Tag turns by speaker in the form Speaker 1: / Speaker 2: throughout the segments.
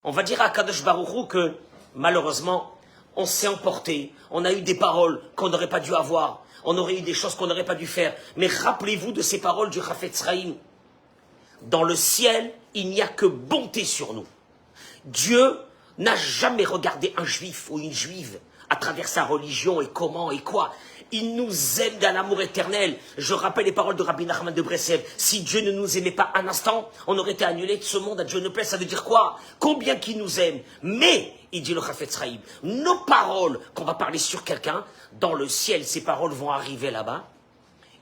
Speaker 1: On va dire à Kadosh Baruch Hu que, malheureusement, on s'est emporté, on a eu des paroles qu'on n'aurait pas dû avoir, on aurait eu des choses qu'on n'aurait pas dû faire. Mais rappelez-vous de ces paroles du Chafetz Chaim. Dans le ciel, il n'y a que bonté sur nous. Dieu n'a jamais regardé un juif ou une juive à travers sa religion et comment et quoi. Il nous aime d'un amour éternel. Je rappelle les paroles de Rabbi Nachman de Breslev. Si Dieu ne nous aimait pas un instant, on aurait été annulé de ce monde. À Dieu ne plaît, ça veut dire quoi? Combien qu'il nous aime. Mais, il dit le Chafetz Chaim, nos paroles, qu'on va parler sur quelqu'un, dans le ciel, ces paroles vont arriver là-bas.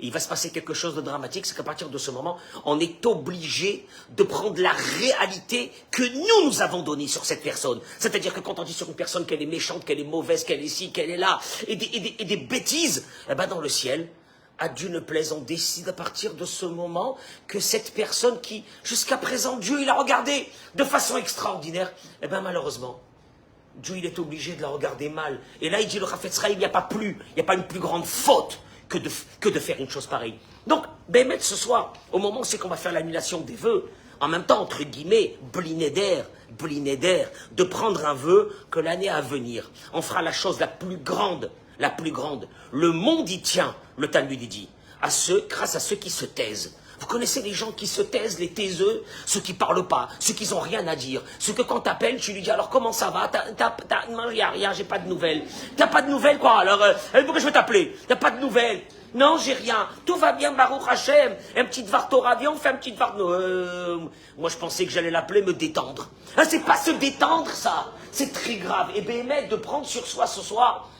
Speaker 1: Et il va se passer quelque chose de dramatique, c'est qu'à partir de ce moment, on est obligé de prendre la réalité que nous avons donnée sur cette personne. C'est-à-dire que quand on dit sur une personne qu'elle est méchante, qu'elle est mauvaise, qu'elle est ci, qu'elle est là, et des bêtises, eh ben dans le ciel, à Dieu ne plaise, on décide à partir de ce moment que cette personne qui, jusqu'à présent, Dieu, il a regardé de façon extraordinaire, eh ben malheureusement, Dieu, il est obligé de la regarder mal. Et là, il dit le Chafetz Chaim, il n'y a pas une plus grande faute que de faire une chose pareille. Donc, Bémet, ce soir, au moment où c'est qu'on va faire l'annulation des vœux, en même temps, entre guillemets, blinéder, de prendre un vœu que l'année à venir, on fera la chose la plus grande. Le monde y tient, le Talmud y dit, grâce à ceux qui se taisent. Vous connaissez les gens qui se taisent, les taiseux, ceux qui parlent pas, ceux qui n'ont rien à dire, ceux que quand t'appelles, tu lui dis alors comment ça va, non, y a rien, j'ai pas de nouvelles. T'as pas de nouvelles quoi, alors pourquoi je vais t'appeler? T'as pas de nouvelles? Non, j'ai rien, tout va bien, Baruch Hashem, un petit var Torah, viens, on fait un petit var... moi je pensais que j'allais l'appeler me détendre. Ah, c'est pas se détendre ça, c'est très grave. Et Bémet, de prendre sur soi ce soir,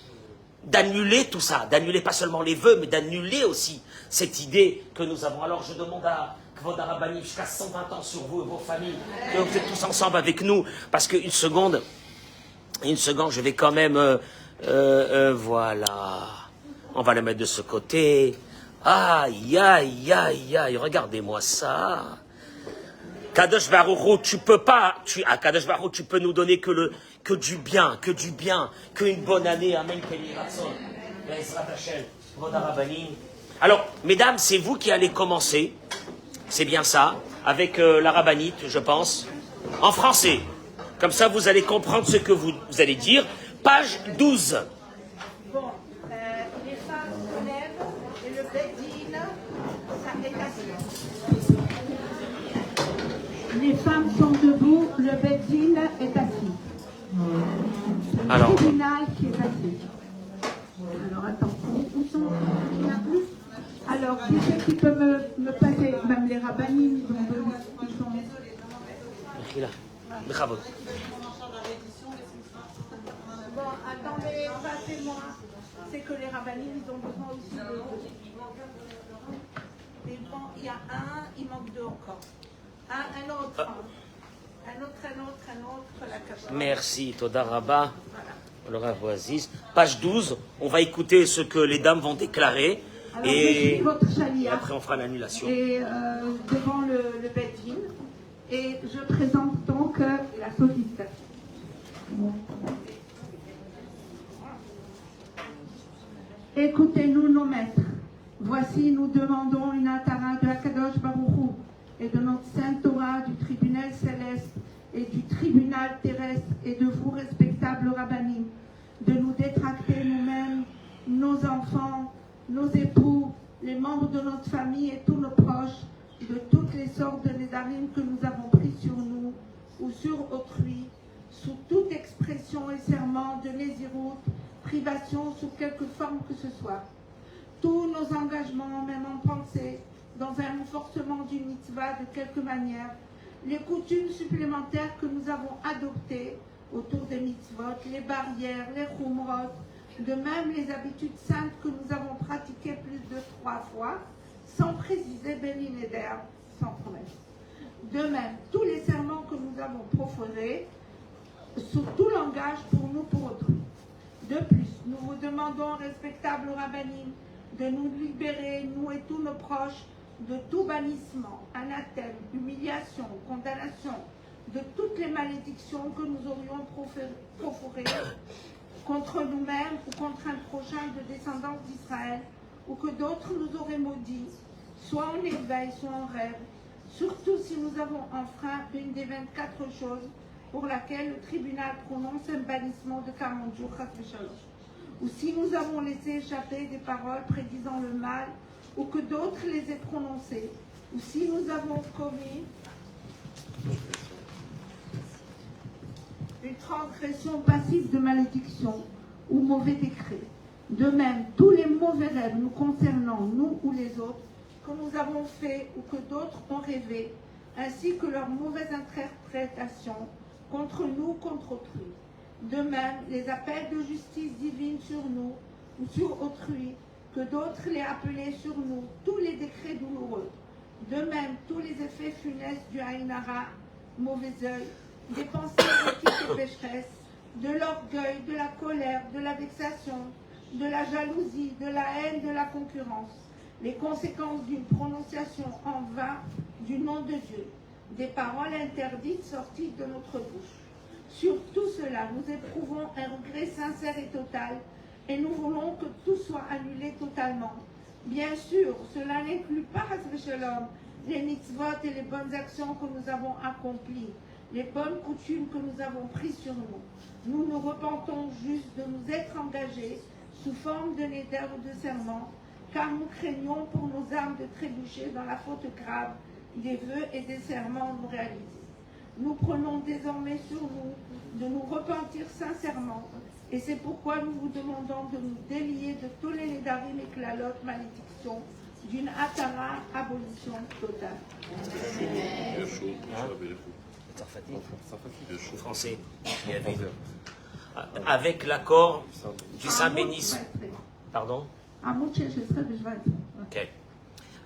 Speaker 1: d'annuler tout ça, d'annuler pas seulement les vœux, mais d'annuler aussi cette idée que nous avons. Alors je demande à Kvod Rabbanim jusqu'à 120 ans sur vous et vos familles, que vous êtes tous ensemble avec nous, parce qu'une seconde, je vais quand même, voilà, on va le mettre de ce côté. Aïe, aïe, aïe, aïe, regardez-moi ça. Kadosh Baruch Hu, tu peux pas, Kadosh Baruch Hu, tu peux nous donner que du bien, qu'une bonne année, amen, Alors, mesdames, c'est vous qui allez commencer, c'est bien ça, avec la rabbinite, je pense, en français. Comme ça, vous allez comprendre ce que vous allez dire. Page 12.
Speaker 2: Bon, les femmes se lèvent et le beddin, ça est assis. Les femmes sont debout, le beddin est assis. Le tribunal qui est assis. Alors attends, où sont il n'y en a plus. Alors, qui c'est qui peut me passer, même les rabbinim, ils sont... Bon, attendez, passez-moi. C'est que les rabbinim, ils ont besoin aussi de... Et bon, il y a un, il manque deux encore. Un autre, la capable.
Speaker 1: Merci, Toda Rabba. Le Rav Oasis. Page 12, on va écouter ce que les dames vont déclarer.
Speaker 2: Alors,
Speaker 1: et
Speaker 2: chalia,
Speaker 1: après, on fera l'annulation.
Speaker 2: Et devant le beddin. Et je présente donc la sollicitation. Écoutez-nous, nos maîtres. Voici, nous demandons une atara de Akadosh Baruch Hu et de notre Sainte Torah, du tribunal céleste et du tribunal terrestre et de vous, respectables rabbinim, de nous détracter nous-mêmes, nos enfants, nos époux, les membres de notre famille et tous nos proches, de toutes les sortes de nédarim que nous avons pris sur nous ou sur autrui, sous toute expression et serment de nésiroute, privation sous quelque forme que ce soit. Tous nos engagements, même en pensée, dans un renforcement du mitzvah de quelque manière, les coutumes supplémentaires que nous avons adoptées autour des mitzvot, les barrières, les chumrot, de même les habitudes saintes que nous avons pratiquées plus de 3 fois, sans préciser Béni Neder, sans promesse. De même, tous les serments que nous avons proférés, sous tout langage pour nous, pour autrui. De plus, nous vous demandons, respectables rabbinim, de nous libérer, nous et tous nos proches, de tout bannissement, anathème, humiliation, condamnation, de toutes les malédictions que nous aurions proférées contre nous-mêmes ou contre un prochain de descendance d'Israël, ou que d'autres nous auraient maudits, soit en éveil, soit en rêve, surtout si nous avons enfreint une des 24 choses pour laquelle le tribunal prononce un bannissement de 40 jours, ou si nous avons laissé échapper des paroles prédisant le mal, ou que d'autres les aient prononcées, ou si nous avons commis une transgression passive de malédiction ou mauvais décret. De même, tous les mauvais rêves nous concernant, nous ou les autres, que nous avons faits ou que d'autres ont rêvé, ainsi que leurs mauvaises interprétations contre nous, contre autrui. De même, les appels de justice divine sur nous ou sur autrui, que d'autres les appelaient sur nous, tous les décrets douloureux. De même, tous les effets funestes du Haïnara, mauvais œil, des pensées éthiques et pécheresses, de l'orgueil, de la colère, de la vexation, de la jalousie, de la haine, de la concurrence, les conséquences d'une prononciation en vain du nom de Dieu, des paroles interdites sorties de notre bouche. Sur tout cela, nous éprouvons un regret sincère et total, et nous voulons que tout soit annulé totalement. Bien sûr, cela n'inclut pas, Shalom, les mitzvot et les bonnes actions que nous avons accomplies, les bonnes coutumes que nous avons prises sur nous. Nous nous repentons juste de nous être engagés sous forme de néder ou de serment, car nous craignons pour nos âmes de trébucher dans la faute grave des vœux et des serments nous réalisés. Nous prenons désormais sur nous de nous repentir sincèrement, et c'est pourquoi nous vous demandons de nous délier de tous les nédarim et klalot, malédictions, d'une atara, abolition totale.
Speaker 1: Français. Avec l'accord du Saint béni. Pardon? Okay.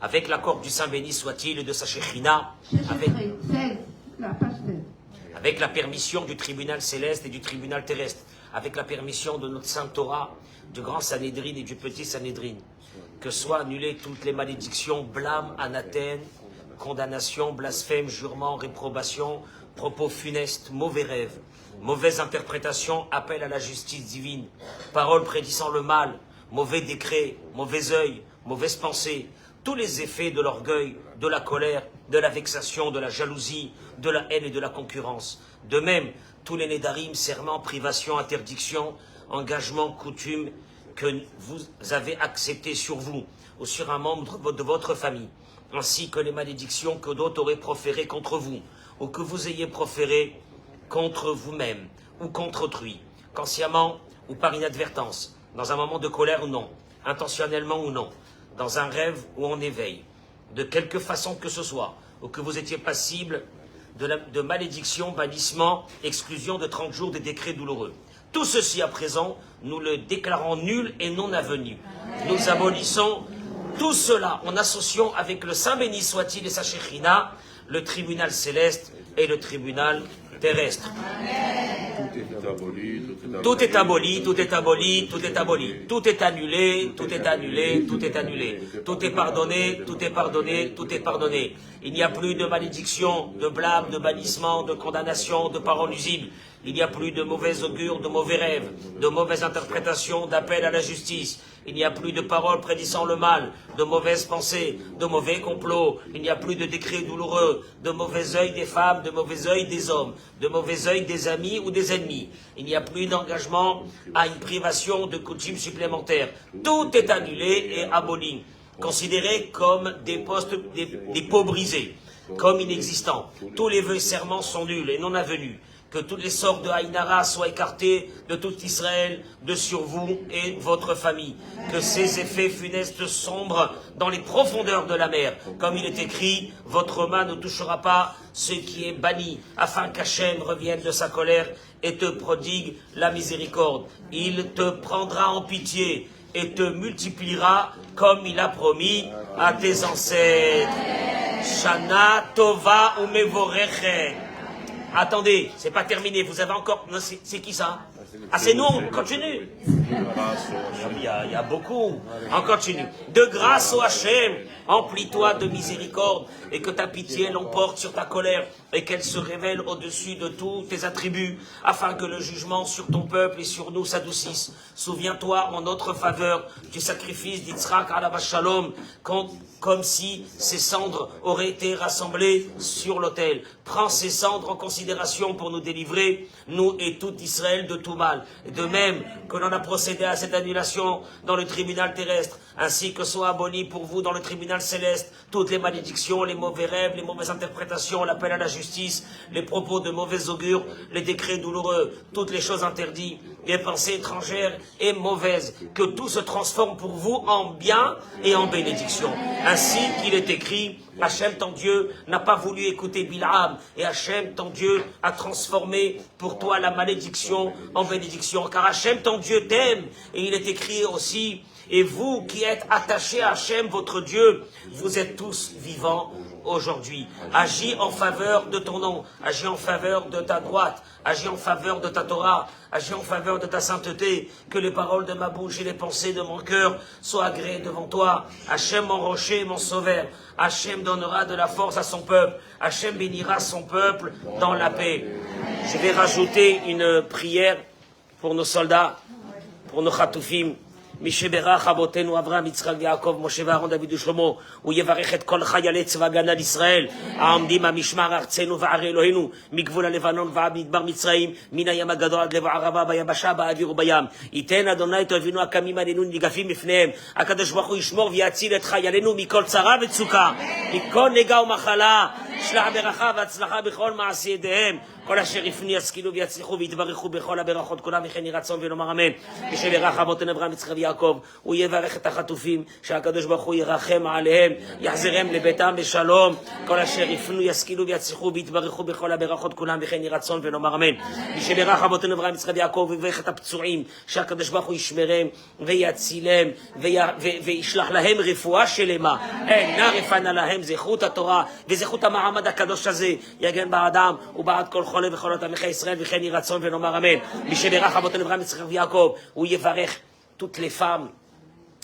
Speaker 1: Avec l'accord du Saint béni soit-il et de sa Shekhinah, avec la permission du tribunal céleste et du tribunal terrestre, avec la permission de notre Sainte Torah, du grand Sanhédrin et du petit Sanhédrin, que soient annulées toutes les malédictions, blâmes, anathèmes, condamnations, blasphèmes, jurements, réprobations, propos funestes, mauvais rêves, mauvaise interprétation, appel à la justice divine, paroles prédisant le mal, mauvais décrets, mauvais œil, mauvaise pensée, tous les effets de l'orgueil, de la colère, de la vexation, de la jalousie, de la haine et de la concurrence. De même, tous les nédarim, serments, privations, interdictions, engagements, coutumes que vous avez acceptés sur vous ou sur un membre de votre famille, ainsi que les malédictions que d'autres auraient proférées contre vous ou que vous ayez proférées contre vous-même ou contre autrui, consciemment ou par inadvertance, dans un moment de colère ou non, intentionnellement ou non, dans un rêve ou en éveil, de quelque façon que ce soit, ou que vous étiez passible de malédiction, bannissement, exclusion de 30 jours des décrets douloureux. Tout ceci à présent, nous le déclarons nul et non avenu. Nous abolissons tout cela en associant avec le Saint béni soit-il et sa Shekhinah, le tribunal céleste et le tribunal terrestre. Tout est aboli, tout est aboli, tout est aboli. Tout est annulé, tout est annulé, tout est annulé. Tout est pardonné, tout est pardonné, tout est pardonné. Il n'y a plus de malédiction, de blâme, de bannissement, de condamnation, de paroles nuisibles. Il n'y a plus de mauvais augures, de mauvais rêves, de mauvaises interprétations, d'appel à la justice. Il n'y a plus de paroles prédisant le mal, de mauvaises pensées, de mauvais complots. Il n'y a plus de décrets douloureux, de mauvais œil des femmes, de mauvais œil des hommes, de mauvais œil des amis ou des ennemis. Il n'y a plus d'engagement à une privation de coutumes supplémentaires. Tout est annulé et aboli, considéré comme des pots brisés, comme inexistants. Tous les vœux et serments sont nuls et non avenus. Que toutes les sortes de Haïnara soient écartés de tout Israël, de sur vous et votre famille. Que ces effets funestes sombrent dans les profondeurs de la mer. Comme il est écrit, votre main ne touchera pas ce qui est banni, afin qu'Hachem revienne de sa colère et te prodigue la miséricorde. Il te prendra en pitié et te multipliera comme il a promis à tes ancêtres. Shana Tova Umevorechet. Attendez, c'est pas terminé, vous avez encore... Non, c'est qui ça? Ah, c'est nous, on continue. Il y a beaucoup. On continue. De grâce au Hachem, emplis-toi de miséricorde et que ta pitié l'emporte sur ta colère et qu'elle se révèle au-dessus de tous tes attributs afin que le jugement sur ton peuple et sur nous s'adoucisse. Souviens-toi en notre faveur du sacrifice d'Yitzhak alav shalom comme si ces cendres auraient été rassemblées sur l'autel. Prends ces cendres en considération pour nous délivrer, nous et tout Israël, de tout mal. De même que l'on a procédé à cette annulation dans le tribunal terrestre, ainsi que soient abolis pour vous dans le tribunal céleste toutes les malédictions, les mauvais rêves, les mauvaises interprétations, l'appel à la justice, les propos de mauvais augure, les décrets douloureux, toutes les choses interdites, les pensées étrangères et mauvaises, que tout se transforme pour vous en bien et en bénédiction. Ainsi qu'il est écrit, Hachem, ton Dieu, n'a pas voulu écouter Bil'am, et Hachem, ton Dieu, a transformé pour toi la malédiction en bénédiction, car Hachem, ton Dieu, t'aime. Et il est écrit aussi, et vous qui êtes attachés à Hachem, votre Dieu, vous êtes tous vivants aujourd'hui. Agis en faveur de ton nom, agis en faveur de ta droite, agis en faveur de ta Torah, agis en faveur de ta sainteté, que les paroles de ma bouche et les pensées de mon cœur soient agréées devant toi. Hachem, mon rocher, mon sauveur, Hachem donnera de la force à son peuple, Hachem bénira son peuple dans la paix. Je vais rajouter une prière pour nos soldats, pour nos chatoufim. משברך אבותינו אברהם, יצחק ויעקב, משה ואהרון, דוד ושלמה, הוא יברך את כל חיילי צבא הגנה לישראל, העומדים במשמר ארצנו וערי אלוהינו, מגבול הלבנון ועד מדבר מצרים, מן הים הגדול עד לב הערבה, ביבשה, באוויר ובים. ייתן אדוני את אויבינו הקמים עלינו ניגפים בפניהם. הקדוש ברוך הוא ישמור ויציל את חיילינו מכל צרה וצוקה, מכל נגע ומחלה, שלח ברכה והצלחה בכל מעשי ידיהם. כל אשר יפנו ישכילו ויצליחו ויתברכו בכל הברכות כולם, וכן יהי רצון ונאמר אמן. ושברך אבותינו אברהם, יצחק ויעקב, הוא יברך את החטופים, שהקדוש ברוך הוא ירחם עליהם, יחזרם לביתם בשלום. כל אשר יפנו ישכילו ויצליחו ויתברכו בכל הברכות כולם, וכן יהי רצון ונאמר אמן. ושברך אבותינו אברהם, יצחק ויעקב, ויברך את הפצועים, שהקדוש ברוך הוא ישמרם ויצילם וישלח להם רפואה שלמה, נא רפנה להם, זכות התורה וזכות המעמד הקדוש הזה, יגן בעדם ובעד כל חולה וחולות עמך ישראל, וכן יהי רצון ונאמר אמן. משברך אבותינו אברהם, יצחק ויעקב, הוא יברך toutes les femmes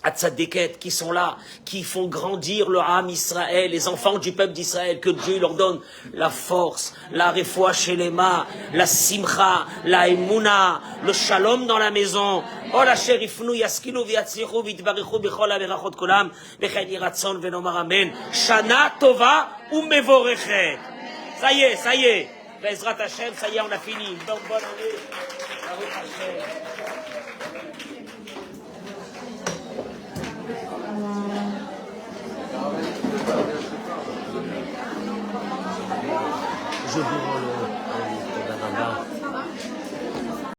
Speaker 1: Atzadeket qui sont là, qui font grandir le Ham Israël, les enfants du peuple d'Israël, que Dieu leur donne la force, la refoua shelema, la simcha, la emuna, le shalom dans la maison. Oh la sherifnu yaskilu viyatzlichu vitbarichu bechol averachot kolam, vechen yiratzon venomar amen. Shana tova umevorechet. Ça y est. Bezrat Hashem, ça y est, on a fini. Bonne année. Baruch Hashem.